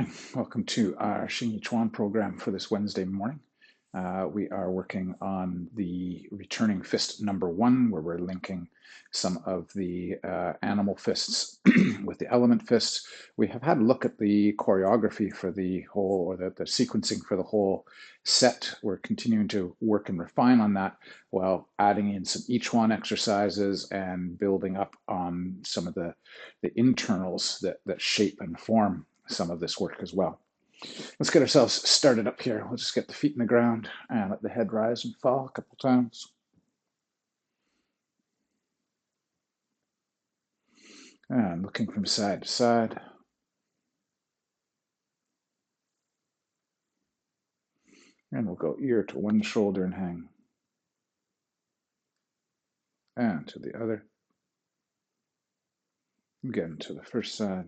morning. Welcome to our Hsing Chuan program for this Wednesday morning. We are working on the returning fist number 1, where we're linking some of the animal fists with the element fists. We have had a look at the choreography for the whole, or the sequencing for the whole set. We're continuing to work and refine on that while adding in some Chuan exercises and building up on some of the internals that shape and form some of this work as well. Let's get ourselves started up here. We'll just get the feet in the ground and let the head rise and fall a couple times. And looking from side to side. And we'll go ear to one shoulder and hang. And to the other. Again to the first side.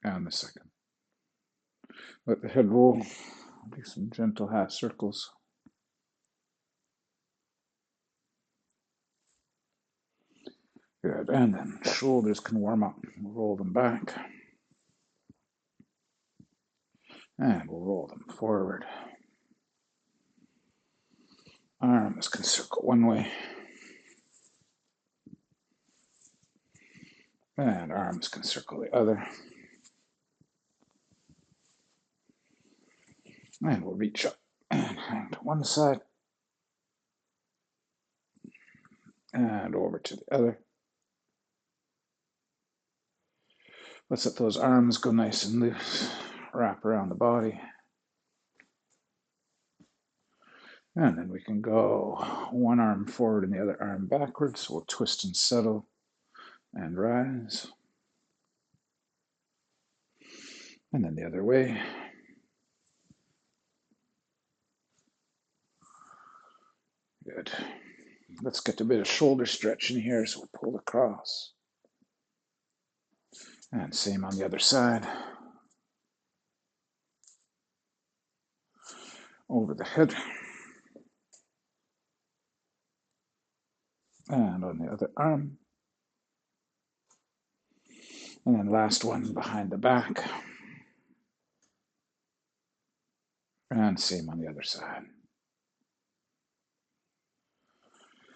And the second. Let the head roll. Do some gentle half circles. Good. And then shoulders can warm up. We'll roll them back. And we'll roll them forward. Arms can circle one way. And arms can circle the other. And we'll reach up and hang to one side. And over to the other. Let's let those arms go nice and loose. Wrap around the body. And then we can go one arm forward and the other arm backwards. We'll twist and settle and rise. And then the other way. Good. Let's get a bit of shoulder stretch in here, so we'll pull across. And same on the other side. Over the head. And on the other arm. And then last one behind the back. And same on the other side.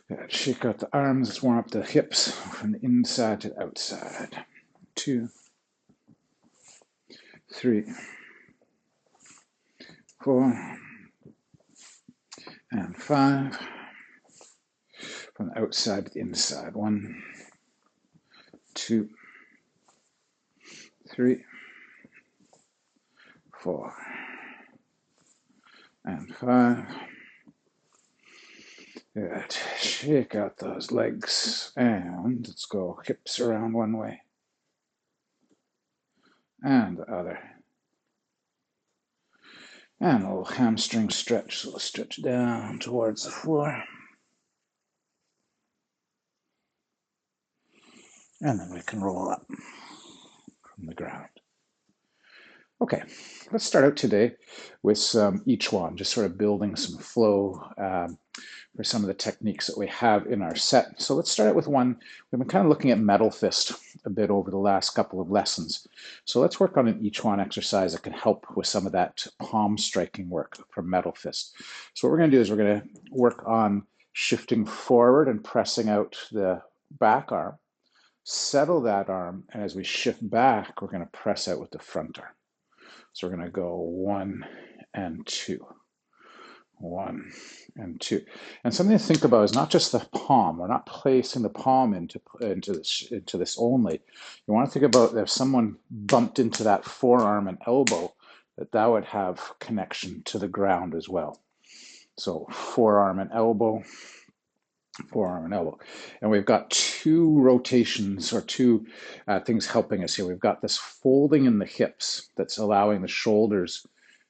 Good. Shake out the arms. Let's warm up the hips from the inside to the outside. 2, 3, 4, and 5. From the outside to the inside. 1, 2, 3, 4, and 5. Good. Shake out those legs and let's go hips around one way and the other. And a little hamstring stretch, so we'll stretch down towards the floor. And then we can roll up from the ground. Okay, let's start out today with some Chuan, just sort of building some flow for some of the techniques that we have in our set. So let's start out with one. We've been kind of looking at metal fist a bit over the last couple of lessons. So let's work on an Chuan exercise that can help with some of that palm striking work for metal fist. So what we're going to do is we're going to work on shifting forward and pressing out the back arm, settle that arm, and as we shift back, we're going to press out with the front arm. So we're going to go 1 and 2. 1 and 2. And something to think about is not just the palm. We're not placing the palm into this only. You want to think about if someone bumped into that forearm and elbow, that would have connection to the ground as well. So forearm and elbow, forearm and elbow. And we've got 2 rotations or 2 things helping us here. We've got this folding in the hips that's allowing the shoulders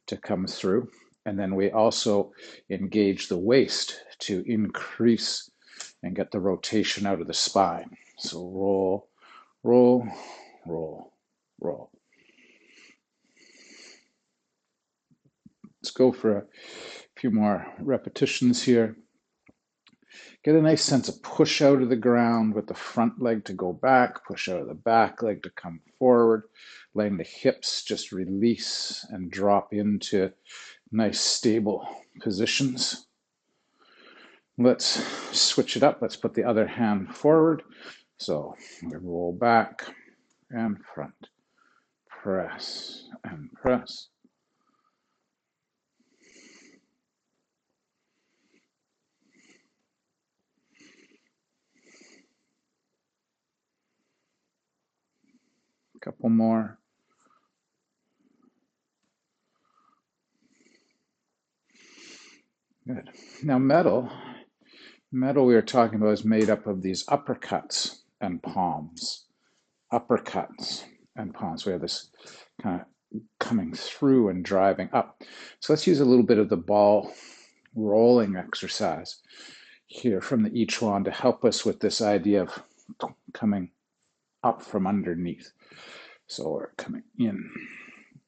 to come through. And then we also engage the waist to increase and get the rotation out of the spine. So roll, roll, roll, roll. Let's go for a few more repetitions here. Get a nice sense of push out of the ground with the front leg to go back, push out of the back leg to come forward, letting the hips just release and drop into nice stable positions. Let's switch it up. Let's put the other hand forward. So we roll back and front, press and press. A couple more. Good. Now metal we were talking about is made up of these uppercuts and palms. Uppercuts and palms. We have this kind of coming through and driving up. So let's use a little bit of the ball rolling exercise here from the I Chuan to help us with this idea of coming up from underneath. So we're coming in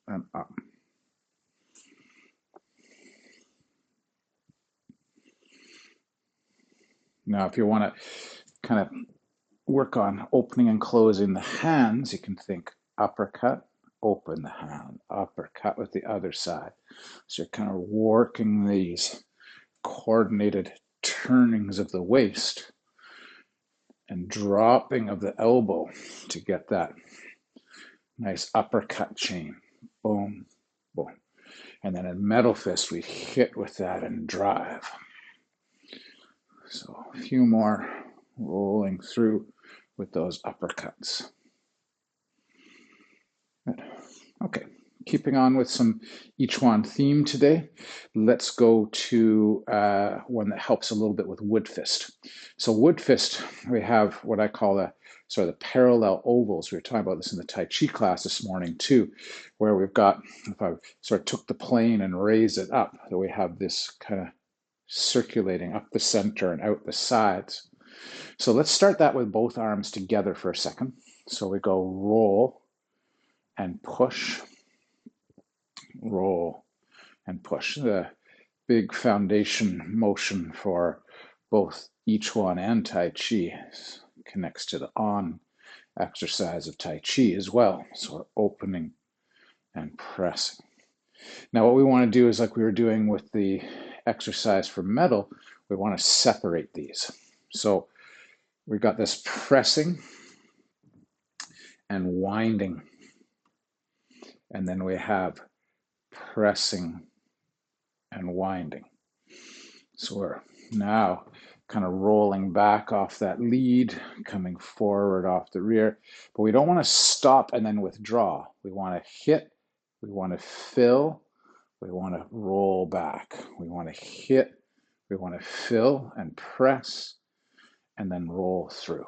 and up. Now, if you want to kind of work on opening and closing the hands, you can think uppercut, open the hand, uppercut with the other side. So you're kind of working these coordinated turnings of the waist and dropping of the elbow to get that nice uppercut chain. Boom, boom. And then in metal fist, we hit with that and drive. So a few more rolling through with those uppercuts. Good. Okay, keeping on with some I Chuan theme today, let's go to one that helps a little bit with wood fist. So wood fist, we have what I call the sort of the parallel ovals. We were talking about this in the Tai Chi class this morning too, where we've got, if I sort of took the plane and raised it up, so we have this kind of circulating up the center and out the sides. So let's start that with both arms together for a second. So we go roll and push, roll and push. The big foundation motion for both I Chuan and Tai Chi connects to the on exercise of Tai Chi as well. So we're opening and pressing. Now what we want to do is like we were doing with the exercise for metal, we want to separate these. So we've got this pressing and winding, and then we have pressing and winding. So we're now kind of rolling back off that lead, coming forward off the rear, but we don't want to stop and then withdraw. We want to hit, we want to fill, we want to roll back. We want to hit, we want to fill and press, and then roll through.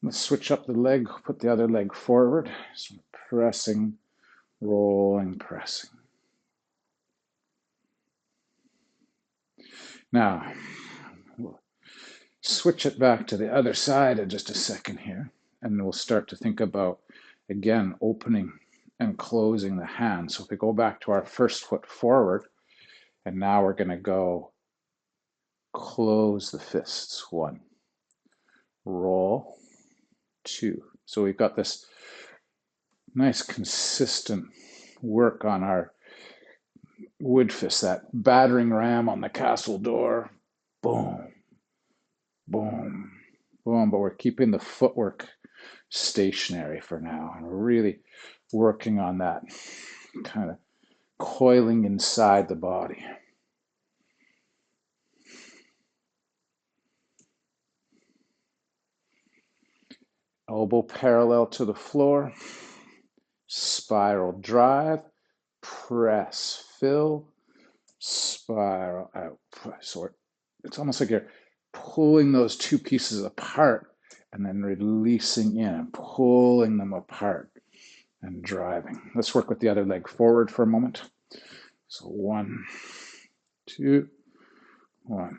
Let's switch up the leg, put the other leg forward. So pressing, rolling, pressing. Now, we'll switch it back to the other side in just a second here, and we'll start to think about, again, opening and closing the hand. So if we go back to our first foot forward, and now we're going to go close the fists. 1, roll, 2. So we've got this nice consistent work on our wood fist, that battering ram on the castle door. Boom, boom, boom. But we're keeping the footwork stationary for now. And we're really working on that kind of coiling inside the body. Elbow parallel to the floor, spiral drive, press, fill, spiral out. So it's almost like you're pulling those two pieces apart and then releasing in and pulling them apart and driving. Let's work with the other leg forward for a moment. So 1, 2, 1,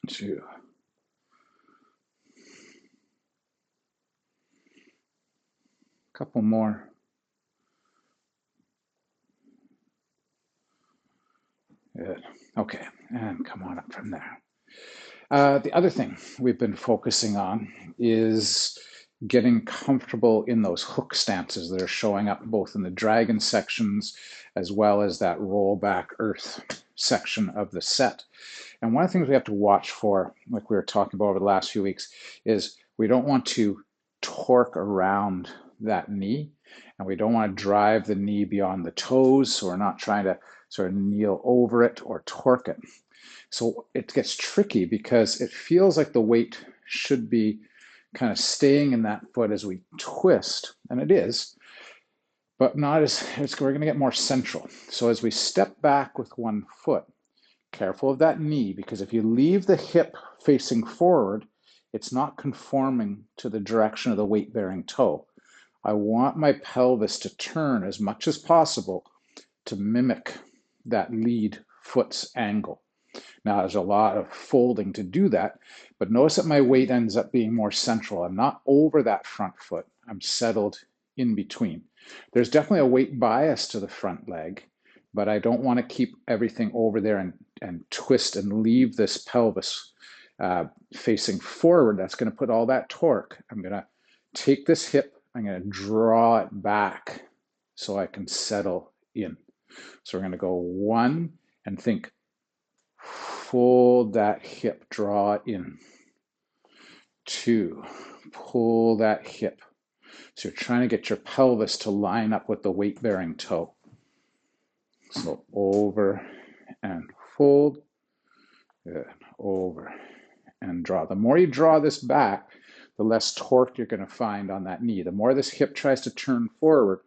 2. Couple more. Good. Okay, and come on up from there. The other thing we've been focusing on is getting comfortable in those hook stances that are showing up both in the dragon sections as well as that rollback earth section of the set. And one of the things we have to watch for, like we were talking about over the last few weeks, is we don't want to torque around that knee, and we don't want to drive the knee beyond the toes, so we're not trying to sort of kneel over it or torque it. So it gets tricky because it feels like the weight should be kind of staying in that foot as we twist, and it is, but not as, we're going to get more central. So as we step back with one foot, careful of that knee, because if you leave the hip facing forward, it's not conforming to the direction of the weight-bearing toe. I want my pelvis to turn as much as possible to mimic that lead foot's angle. Now, there's a lot of folding to do that, but notice that my weight ends up being more central. I'm not over that front foot. I'm settled in between. There's definitely a weight bias to the front leg, but I don't want to keep everything over there and twist and leave this pelvis facing forward. That's going to put all that torque. I'm going to take this hip, I'm going to draw it back so I can settle in. So we're going to go one and think, fold that hip, draw in. Two, pull that hip. So you're trying to get your pelvis to line up with the weight-bearing toe. So over and fold, good, over and draw. The more you draw this back, the less torque you're going to find on that knee. The more this hip tries to turn forward,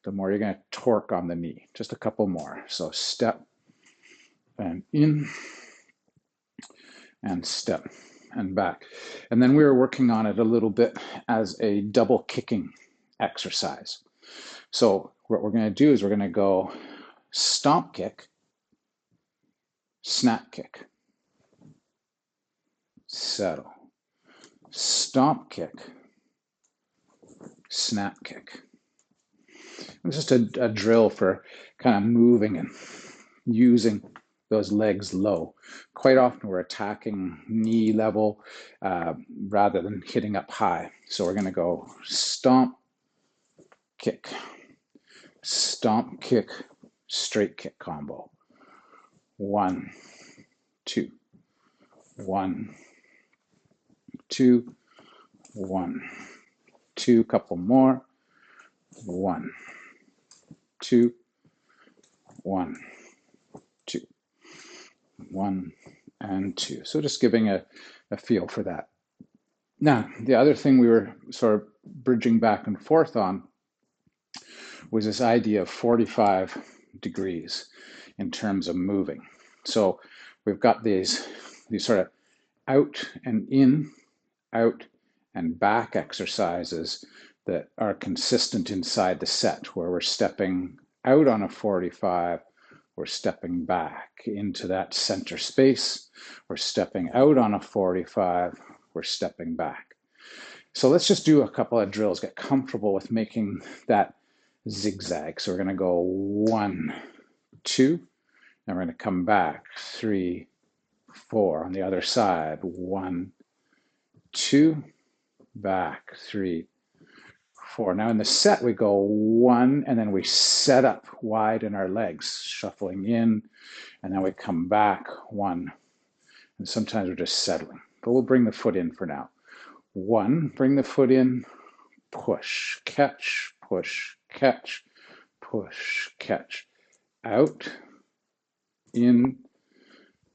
the more you're going to torque on the knee. Just a couple more. So step and in and step and back. And then we were working on it a little bit as a double kicking exercise. So what we're going to do is we're going to go stomp kick, snap kick, settle, stomp kick, snap kick. It's just a drill for kind of moving and using those legs low. Quite often we're attacking knee level rather than hitting up high. So we're going to go stomp, kick, straight kick combo. 1, 2, 1, 2, 1, 2, couple more. 1, 2, 1, 2, 1, and 2. So just giving a feel for that. Now, the other thing we were sort of bridging back and forth on was this idea of 45 degrees in terms of moving. So we've got these sort of out and in, out and back exercises that are consistent inside the set, where we're stepping out on a 45, we're stepping back into that center space, we're stepping out on a 45, we're stepping back. So let's just do a couple of drills, get comfortable with making that zigzag. So we're going to go 1, 2, and we're going to come back 3, 4 on the other side. 1, 2, back 3, 4. Now in the set we go 1 and then we set up wide in our legs, shuffling in, and then we come back 1, and sometimes we're just settling. But we'll bring the foot in for now. 1, bring the foot in, push, catch, push, catch, push, catch, out, in,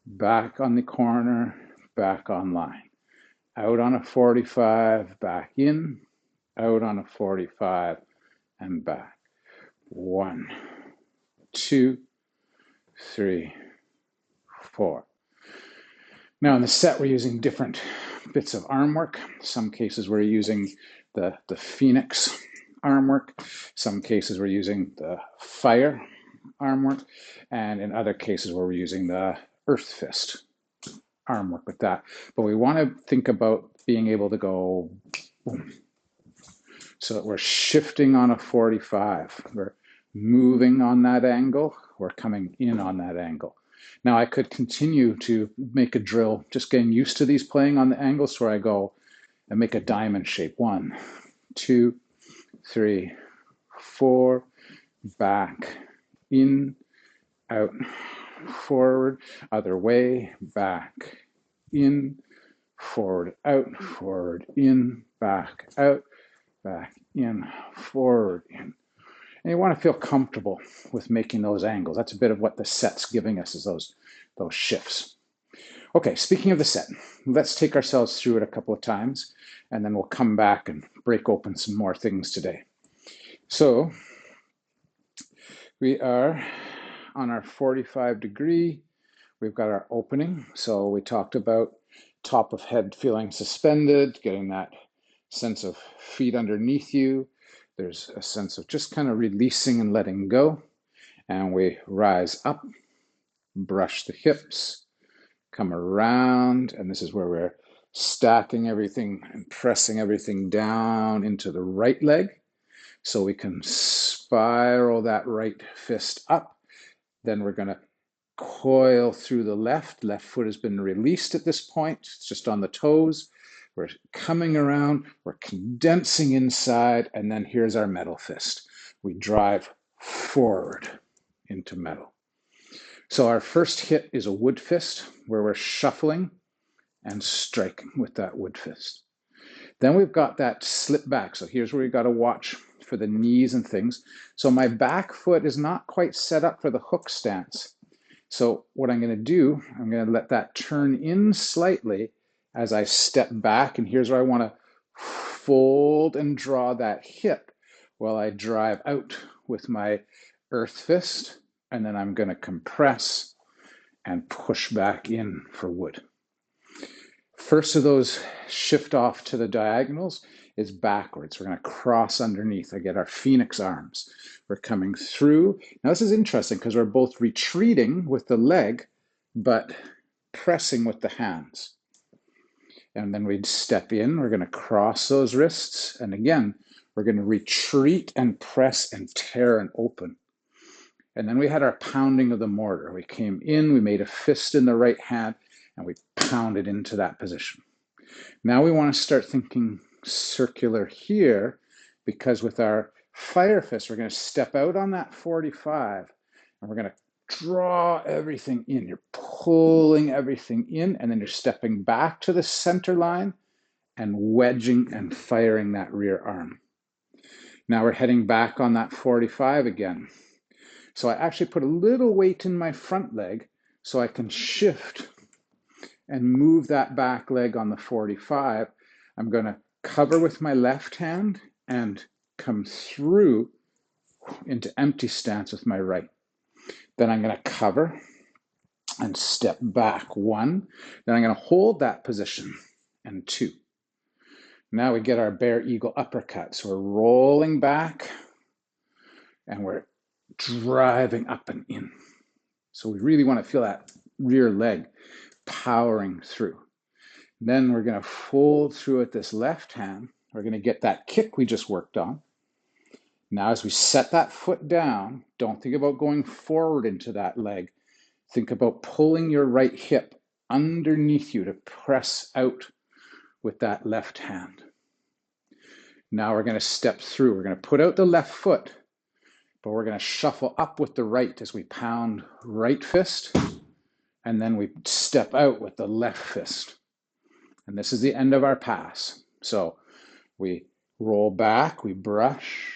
back on the corner, back on line. Out on a 45, back in, out on a 45, and back. 1, 2, 3, 4. Now in the set, we're using different bits of arm work. Some cases we're using the Phoenix arm work. Some cases we're using the Fire arm work. And in other cases we're using the Earth Fist arm work with that. But we want to think about being able to go boom, so that we're shifting on a 45. We're moving on that angle, we're coming in on that angle. Now I could continue to make a drill, just getting used to these playing on the angles, where I go and make a diamond shape. 1, 2, 3, 4, back, in, out, forward, other way, back, in, forward, out, forward, in, back, out, back, in, forward, in. And you want to feel comfortable with making those angles. That's a bit of what the set's giving us, is those shifts. Okay, speaking of the set, let's take ourselves through it a couple of times, and then we'll come back and break open some more things today. So we are on our 45-degree. We've got our opening. So we talked about top of head feeling suspended, getting that sense of feet underneath you. There's a sense of just kind of releasing and letting go. And we rise up, brush the hips, come around, and this is where we're stacking everything and pressing everything down into the right leg, so we can spiral that right fist up. Then we're going to coil through the left. Left foot has been released at this point. It's just on the toes. We're coming around, we're condensing inside, and then here's our metal fist. We drive forward into metal. So our first hit is a wood fist, where we're shuffling and striking with that wood fist. Then we've got that slip back. So here's where we've got to watch for the knees and things. So my back foot is not quite set up for the hook stance. So what I'm going to do, I'm going to let that turn in slightly as I step back. And here's where I want to fold and draw that hip while I drive out with my earth fist. And then I'm going to compress and push back in for wood. First of those shift off to the diagonals is backwards. We're going to cross underneath. I get our phoenix arms. We're coming through. Now this is interesting because we're both retreating with the leg, but pressing with the hands. And then we'd step in. We're going to cross those wrists. And again, we're going to retreat and press and tear and open. And then we had our pounding of the mortar. We came in, we made a fist in the right hand, and we pounded into that position. Now we want to start thinking circular here, because with our fire fist, we're going to step out on that 45, and we're going to draw everything in. You're pulling everything in, and then you're stepping back to the center line and wedging and firing that rear arm. Now we're heading back on that 45 again. So I actually put a little weight in my front leg so I can shift and move that back leg on the 45. I'm going to cover with my left hand and come through into empty stance with my right. Then I'm going to cover and step back 1. Then I'm going to hold that position and 2. Now we get our bear eagle uppercut. So we're rolling back and we're driving up and in. So we really want to feel that rear leg powering through. Then we're going to fold through with this left hand. We're going to get that kick we just worked on. Now as we set that foot down, don't think about going forward into that leg. Think about pulling your right hip underneath you to press out with that left hand. Now we're going to step through. We're going to put out the left foot, but we're going to shuffle up with the right as we pound right fist, and then we step out with the left fist. And this is the end of our pass. So we roll back, we brush,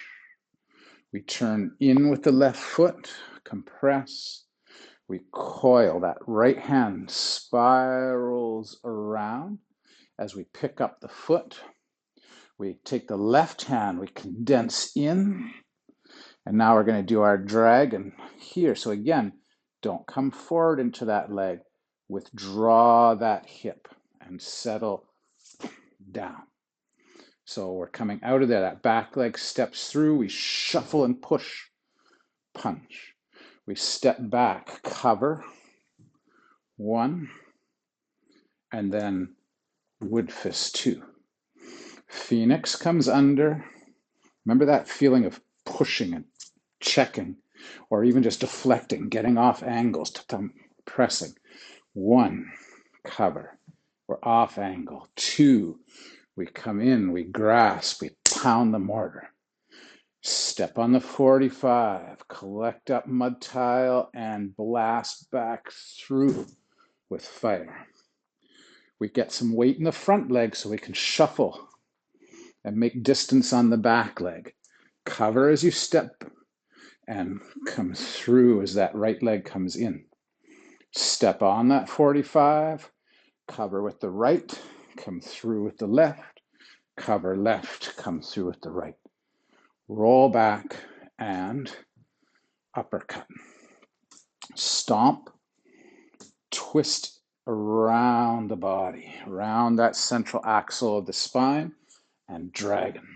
we turn in with the left foot, compress, we coil. That right hand spirals around as we pick up the foot. We take the left hand, we condense in, and now we're going to do our dragon here. So again, don't come forward into that leg. Withdraw that hip and settle down. So we're coming out of there. That back leg steps through. We shuffle and push, punch. We step back, cover, 1, and then wood fist 2. Phoenix comes under, Remember that feeling of pushing and checking, or even just deflecting, getting off angles, pressing. 1, cover. We're off angle. 2, we come in, we grasp, we pound the mortar. Step on the 45, collect up mud tile, and blast back through with fire. We get some weight in the front leg so we can shuffle and make distance on the back leg. Cover as you step and come through as that right leg comes in. Step on that 45, cover with the right, come through with the left, cover left, come through with the right. Roll back and uppercut. Stomp, twist around the body, around that central axle of the spine, and dragon.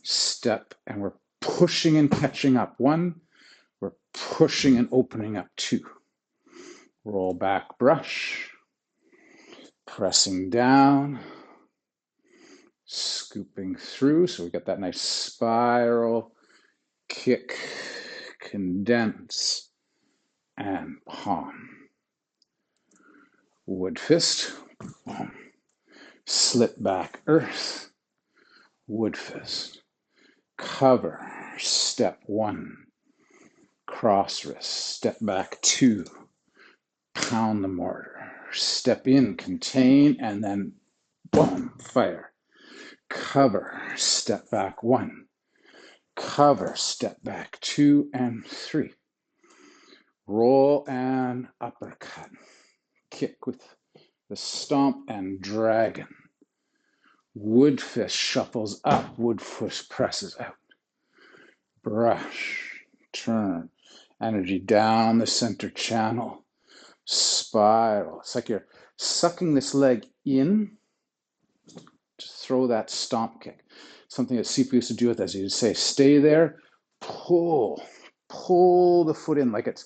Step, and we're pushing and catching up. 1, we're pushing and opening up. 2. Roll back, brush, pressing down, scooping through. So we get that nice spiral, kick, condense, and palm. Wood fist, slip back, earth, wood fist, cover, step 1, cross wrist, step back 2, pound the mortar, step in, contain, and then boom, fire. Cover, step back 1, cover, step back 2 and 3. Roll and uppercut. Kick with the stomp and dragon. Wood fist shuffles up, wood fist presses out. Brush, turn, energy down the center channel. Spiral. It's like you're sucking this leg in to throw that stomp kick. Something that Sifu used to do with us. He'd say, stay there, pull the foot in like it's,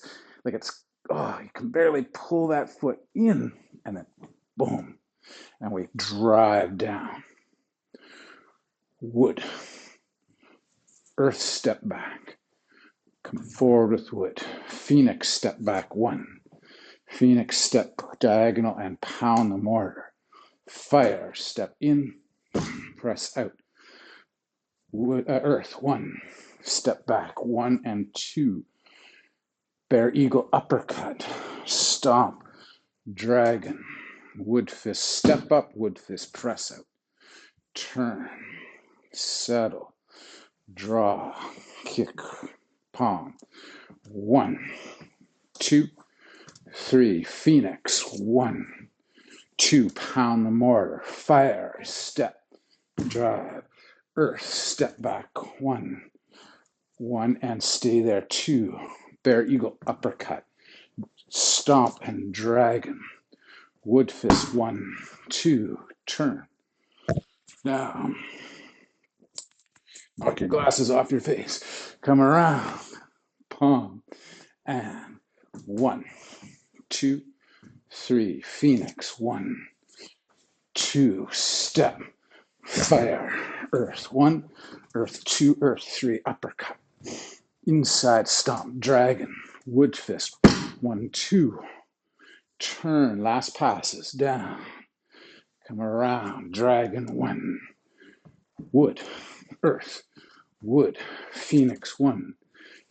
oh, you can barely pull that foot in, and then boom, and we drive down. Wood, earth step back, come forward with wood. Phoenix step back 1, Phoenix step diagonal and pound the mortar. Fire step in, press out. Wood, earth 1, step back 1 and 2. Bear eagle uppercut, stomp, dragon, wood fist step up, wood fist press out. Turn, settle, draw, kick, palm. 1, 2, 3, Phoenix. 1, 2, pound the mortar. Fire, step, drive. Earth, step back. 1, 1, and stay there. 2, bear eagle uppercut. Stomp and dragon. Wood fist. 1, 2, turn. Now, knock your glasses off your face. Come around. Palm. And 1, 2, 3, Phoenix. 1, 2, step, fire, earth. 1, earth 2, earth 3, uppercut. Inside stomp, dragon, wood fist. 1, 2, turn, last passes, down. Come around, dragon. 1, wood, earth, wood, Phoenix. 1,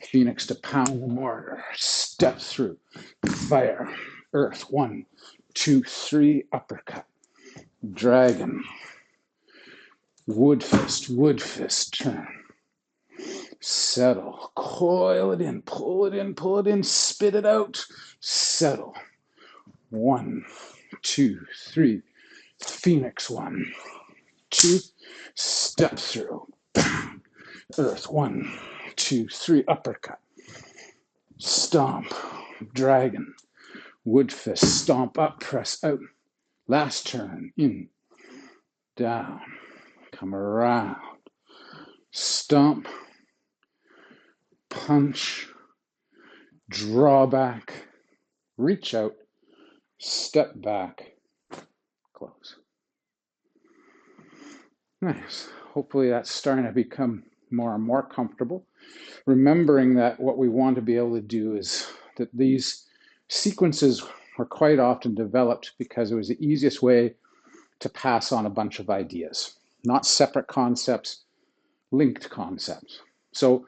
Phoenix to pound the mortar, step through, fire, earth. 1, 2, 3, uppercut. Dragon, wood fist, turn. Settle, coil it in, pull it in, spit it out. Settle. 1, 2, 3, Phoenix. 1, 2, step through. Earth. 1, 2, 3, uppercut. Stomp, dragon, wood fist, stomp up, press out. Last turn, in, down, come around, stomp, punch, draw back, reach out, step back, close. Nice. Hopefully that's starting to become more and more comfortable. Remembering that what we want to be able to do is that these sequences were quite often developed because it was the easiest way to pass on a bunch of ideas, not separate concepts, linked concepts. So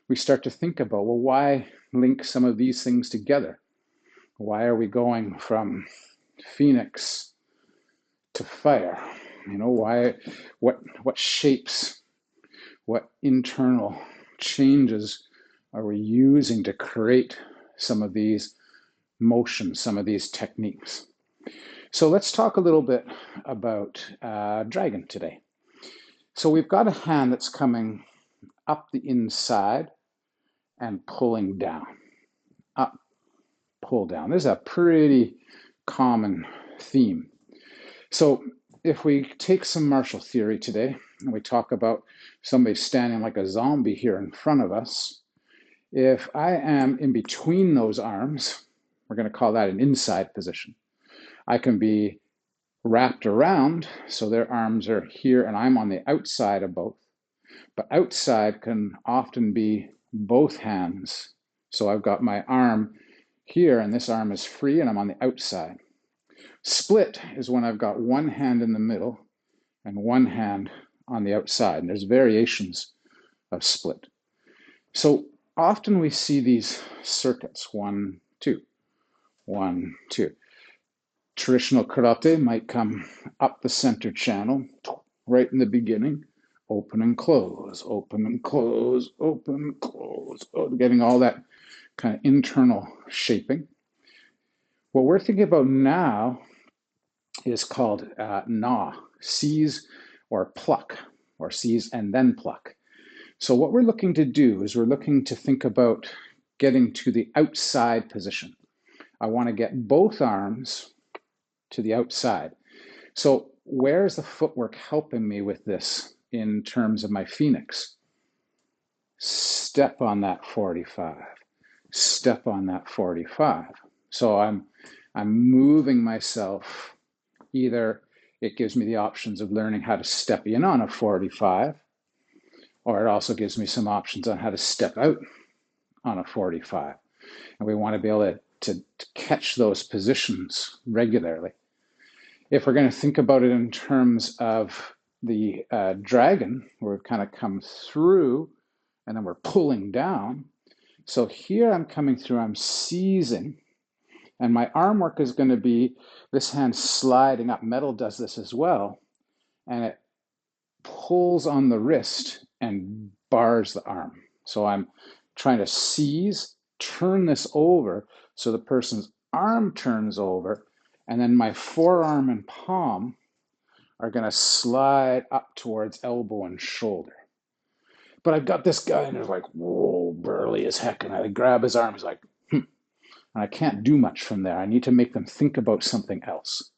we start to think about, well, why link some of these things together? Why are we going from phoenix to fire? What shapes, what internal changes are we using to create some of these motions, some of these techniques? So let's talk a little bit about dragon today. So we've got a hand that's coming up the inside and pulling down. Up, pull down. This is a pretty common theme. So if we take some martial theory today and we talk about somebody standing like a zombie here in front of us, if I am in between those arms, we're going to call that an inside position. I can be wrapped around, so their arms are here and I'm on the outside of both. But outside can often be both hands. So I've got my arm here and this arm is free and I'm on the outside. Split is when I've got one hand in the middle and one hand on the outside. And there's variations of split. So often we see these circuits, 1, 2, 1, 2. Traditional karate might come up the center channel, right in the beginning, open and close, open and close, open and close, getting all that kind of internal shaping. What we're thinking about now is called na, seize or pluck, or seize and then pluck. So what we're looking to do is we're looking to think about getting to the outside position. I want to get both arms to the outside. So where is the footwork helping me with this in terms of my phoenix? Step on that 45. Step on that 45. So I'm moving myself. Either it gives me the options of learning how to step in on a 45, or it also gives me some options on how to step out on a 45. And we want to be able to catch those positions regularly. If we're going to think about it in terms of the dragon, where we've kind of come through and then we're pulling down. So here I'm coming through, I'm seizing, and my arm work is going to be this hand sliding up. Metal does this as well, and it pulls on the wrist and bars the arm. So I'm trying to seize, turn this over so the person's arm turns over, and then my forearm and palm are going to slide up towards elbow and shoulder. But I've got this guy and he's like, whoa, burly as heck. And I grab his arm, he's like, And I can't do much from there. I need to make them think about something else.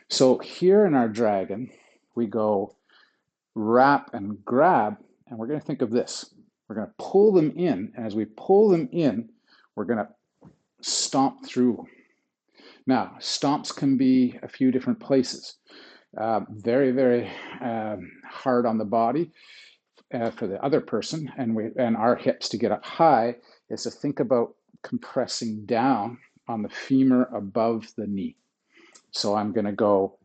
So here in our dragon, we go wrap and grab, and we're going to think of this. We're going to pull them in, and as we pull them in, we're going to stomp through. Now, stomps can be a few different places. Very, very hard on the body for the other person, and our hips to get up high is to think about compressing down on the femur above the knee. So I'm going to go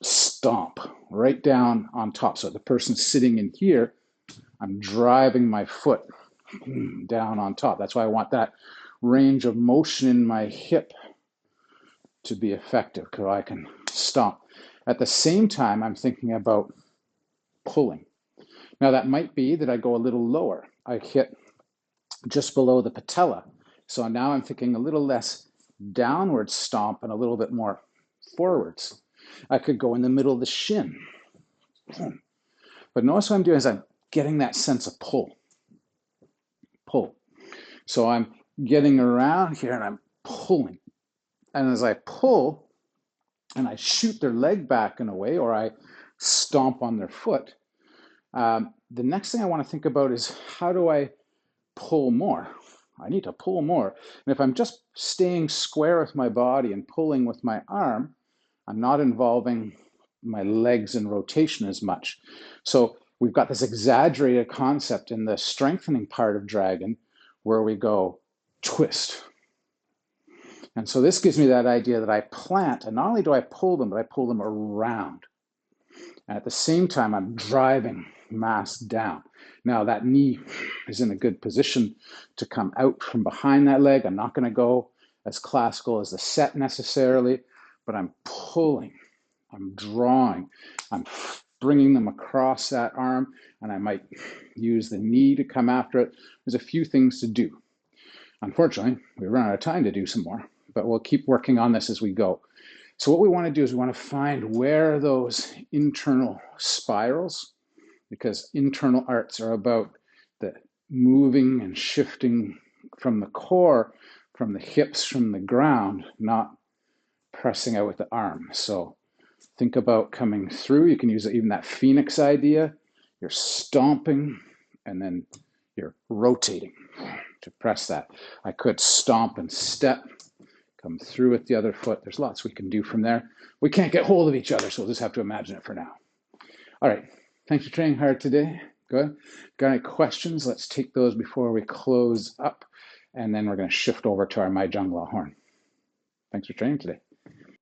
stomp right down on top. So the person's sitting in here, I'm driving my foot down on top. That's why I want that range of motion in my hip to be effective, because I can stomp. At the same time, I'm thinking about pulling. Now that might be that I go a little lower. I hit just below the patella. So now I'm thinking a little less downward stomp and a little bit more forwards. I could go in the middle of the shin. But notice what I'm doing is I'm getting that sense of pull. Pull. So I'm getting around here and I'm pulling. And as I pull and I shoot their leg back in a way, or I stomp on their foot, the next thing I want to think about is, how do I pull more? I need to pull more. And if I'm just staying square with my body and pulling with my arm, I'm not involving my legs in rotation as much. So we've got this exaggerated concept in the strengthening part of dragon where we go twist. And so this gives me that idea that I plant, and not only do I pull them, but I pull them around. And at the same time, I'm driving mass down. Now that knee is in a good position to come out from behind that leg. I'm not going to go as classical as the set necessarily, but I'm pulling, I'm drawing, I'm bringing them across that arm, and I might use the knee to come after it. There's a few things to do. Unfortunately, we run out of time to do some more, but we'll keep working on this as we go. So what we want to do is we want to find where those internal spirals, because internal arts are about the moving and shifting from the core, from the hips, from the ground, not pressing out with the arm. So think about coming through. You can use even that phoenix idea. You're stomping and then you're rotating to press that. I could stomp and step, come through with the other foot. There's lots we can do from there. We can't get hold of each other, so we'll just have to imagine it for now. All right, thanks for training hard today. Good. Got any questions? Let's take those before we close up, and then we're going to shift over to our My Jungla horn. Thanks for training today.